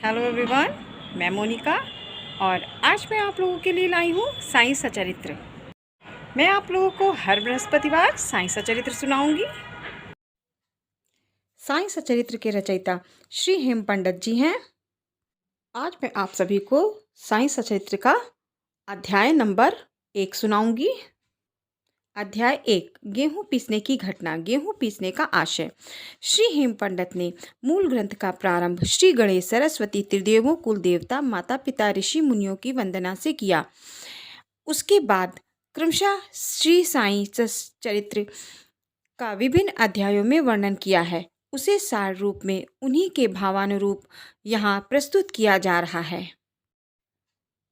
Hello everyone, मैं मोनिका और आज मैं आप लोगों के लिए लाई हूँ साईं सचरित्र। मैं आप लोगों को हर बृहस्पतिवार साईं सचरित्र सुनाऊंगी। साईं सचरित्र के रचयिता श्री हेम पंडित जी हैं। आज मैं आप सभी को साईं सचरित्र का अध्याय नंबर 1 सुनाऊंगी। अध्याय 1, गेहूं पीसने की घटना। गेहूं पीसने का आशय। श्री हेम पंडित ने मूल ग्रंथ का प्रारंभ श्री गणेश सरस्वती त्रिदेवों कुल देवता माता पिता ऋषि मुनियों की वंदना से किया। उसके बाद क्रमशः श्री साईं चरित्र का विभिन्न अध्यायों में वर्णन किया है। उसे सार रूप में उन्हीं के भावानुरूप यहाँ प्रस्तुत किया जा रहा है।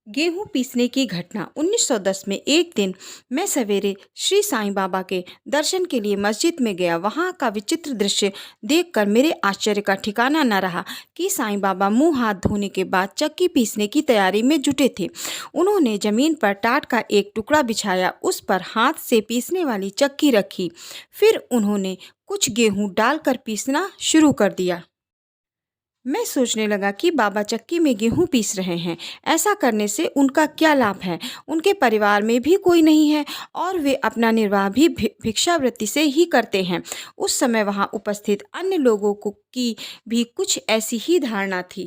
गेहूं पीसने की घटना। 1910 में एक दिन मैं सवेरे श्री साईं बाबा के दर्शन के लिए मस्जिद में गया। वहां का विचित्र दृश्य देखकर मेरे आश्चर्य का ठिकाना न रहा कि साईं बाबा मुंह हाथ धोने के बाद चक्की पीसने की तैयारी में जुटे थे। उन्होंने जमीन पर टाट का एक टुकड़ा बिछाया, उस पर हाथ से पीसने वाली चक्की रखी। फिर उन्होंने कुछ गेहूं डालकर पीसना शुरू कर दिया। मैं सोचने लगा कि बाबा चक्की में गेहूं पीस रहे हैं। ऐसा करने से उनका क्या लाभ है? उनके परिवार में भी कोई नहीं है और वे अपना निर्वाह भी भिक्षावृत्ति से ही करते हैं। उस समय वहां उपस्थित अन्य लोगों की भी कुछ ऐसी ही धारणा थी,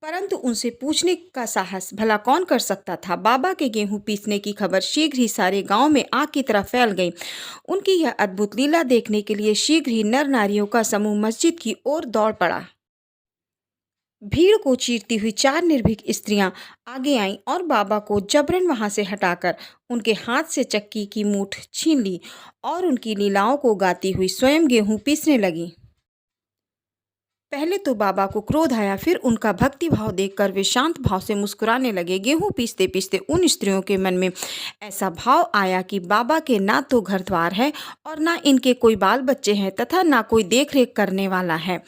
परंतु उनसे पूछने का साहस भला कौन कर सकता था। बाबा के गेहूं पीसने की खबर शीघ्र ही सारे गांव में आग की तरह फैल गई। उनकी यह अद्भुत लीला देखने के लिए शीघ्र ही नर नारियों का समूह मस्जिद की ओर दौड़ पड़ा। भीड़ को चीरती हुई 4 निर्भीक स्त्रियां आगे आईं और बाबा को जबरन वहां से हटाकर उनके हाथ से चक्की की मूठ छीन ली और उनकी लीलाओं को गाती हुई स्वयं गेहूं पीसने लगी। पहले तो बाबा को क्रोध आया, फिर उनका भक्ति भाव देखकर वे शांत भाव से मुस्कुराने लगे। गेहूं पीसते पीसते उन स्त्रियों के मन में ऐसा भाव आया कि बाबा के ना तो घर द्वार है और ना इनके कोई बाल बच्चे हैं तथा ना कोई देख रेख करने वाला है।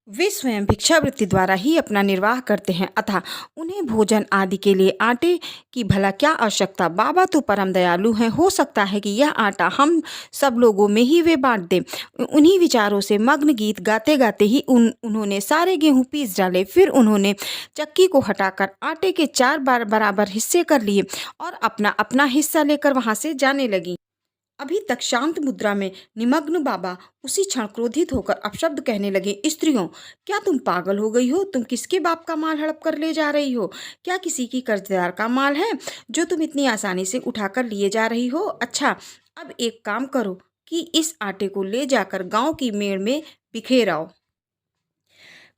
वे स्वयं भिक्षावृत्ति द्वारा ही अपना निर्वाह करते हैं, अतः उन्हें भोजन आदि के लिए आटे की भला क्या आवश्यकता। बाबा तो परम दयालु हैं, हो सकता है कि यह आटा हम सब लोगों में ही वे बांट दें। उन्हीं विचारों से मग्न गीत गाते गाते ही उन्होंने सारे गेहूं पीस डाले। फिर उन्होंने चक्की को हटाकर आटे के 4 बार बराबर हिस्से कर लिए और अपना अपना हिस्सा लेकर वहां से जाने लगी। अभी तक शांत मुद्रा में निमग्न बाबा उसी क्षण क्रोधित होकर अपशब्द कहने लगे, स्त्रियों, क्या तुम पागल हो गई हो? तुम किसके बाप का माल हड़प कर ले जा रही हो? क्या किसी की कर्जदार का माल है जो तुम इतनी आसानी से उठाकर लिए जा रही हो? अच्छा, अब एक काम करो कि इस आटे को ले जाकर गांव की मेड़ में बिखेराओ।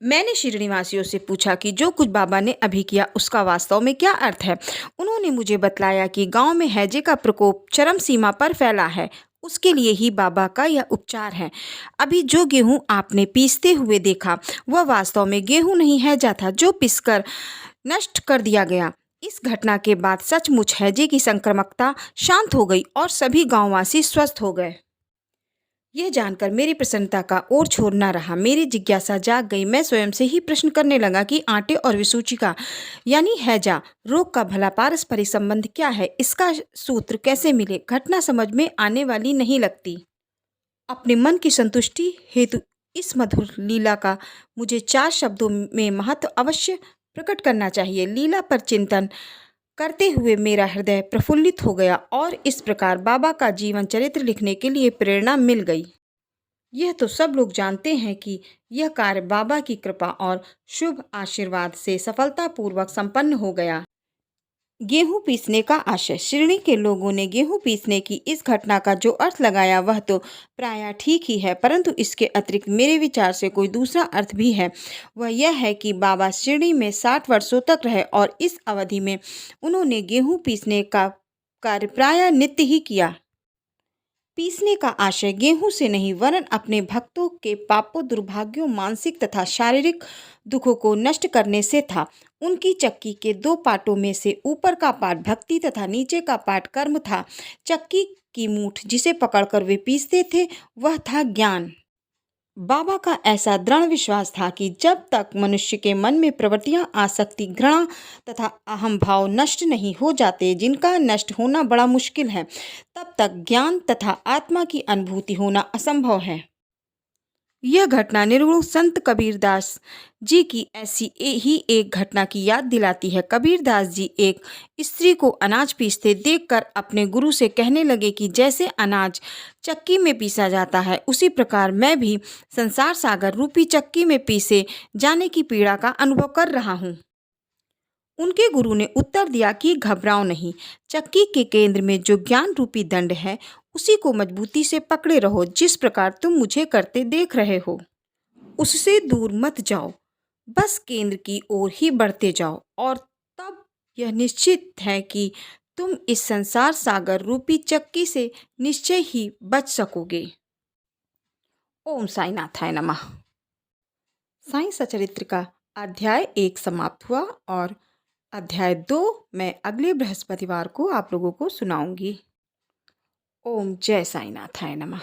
मैंने श्रीनिवासियों से पूछा कि जो कुछ बाबा ने अभी किया उसका वास्तव में क्या अर्थ है। उन्होंने मुझे बतलाया कि गांव में हैजे का प्रकोप चरम सीमा पर फैला है, उसके लिए ही बाबा का यह उपचार है। अभी जो गेहूं आपने पीसते हुए देखा वह वास्तव में गेहूं नहीं हैजा था जो पिसकर नष्ट कर दिया गया। इस घटना के बाद सचमुच हैजे की संक्रामकता शांत हो गई और सभी गांववासी स्वस्थ हो गए। यह जानकर मेरी प्रसन्नता का और छोर न रहा। मेरी जिज्ञासा जाग गई। मैं स्वयं से ही प्रश्न करने लगा कि आटे और विसूचिका यानी हैजा रोग का भला पारस्परिक संबंध क्या है? इसका सूत्र कैसे मिले? घटना समझ में आने वाली नहीं लगती। अपने मन की संतुष्टि हेतु इस मधुर लीला का मुझे 4 शब्दों में महत्व अवश्य प्रकट करना चाहिए। लीला पर चिंतन करते हुए मेरा हृदय प्रफुल्लित हो गया और इस प्रकार बाबा का जीवन चरित्र लिखने के लिए प्रेरणा मिल गई। यह तो सब लोग जानते हैं कि यह कार्य बाबा की कृपा और शुभ आशीर्वाद से सफलतापूर्वक संपन्न हो गया। गेहूं पीसने का आशय। श्रेणी के लोगों ने गेहूं पीसने की इस घटना का जो अर्थ लगाया वह तो प्रायः ठीक ही है, परंतु इसके अतिरिक्त मेरे विचार से कोई दूसरा अर्थ भी है। वह यह है कि बाबा श्रेणी में 60 वर्षों तक रहे और इस अवधि में उन्होंने गेहूं पीसने का कार्य प्रायः नित्य ही किया। पीसने का आशय गेहूं से नहीं वरन अपने भक्तों के पापों, दुर्भाग्यों, मानसिक तथा शारीरिक दुखों को नष्ट करने से था। उनकी चक्की के 2 पाटों में से ऊपर का पाट भक्ति तथा नीचे का पाट कर्म था। चक्की की मूठ जिसे पकड़कर वे पीसते थे वह था ज्ञान। बाबा का ऐसा दृढ़ विश्वास था कि जब तक मनुष्य के मन में प्रवृत्तियां, आसक्ति, घृणा तथा अहम भाव नष्ट नहीं हो जाते, जिनका नष्ट होना बड़ा मुश्किल है, तब तक ज्ञान तथा आत्मा की अनुभूति होना असंभव है। यह घटना निर्गुण संत कबीरदास जी की ऐसी ही एक घटना की याद दिलाती है। कबीरदास जी एक स्त्री को अनाज पीसते देखकर अपने गुरु से कहने लगे कि जैसे अनाज चक्की में पीसा जाता है, उसी प्रकार मैं भी संसार सागर रूपी चक्की में पीसे जाने की पीड़ा का अनुभव कर रहा हूँ। उनके गुरु ने उत्तर दिया कि घबराओ नहीं, चक्की के केंद्र में जो ज्ञान रूपी दंड है, उसी को मजबूती से पकड़े रहो। जिस प्रकार तुम मुझे करते देख रहे हो, उससे दूर मत जाओ, बस केंद्र की ओर ही बढ़ते जाओ, और तब यह निश्चित है कि तुम इस संसार सागर रूपी चक्की से निश्चय ही बच सकोगे। ओम साईनाथाय नमः। साईं सचरित्र का अध्याय 1 समाप्त हुआ और अध्याय 2 मैं अगले बृहस्पतिवार को आप लोगों को सुनाऊंगी। ओम जय साईनाथाय नमः।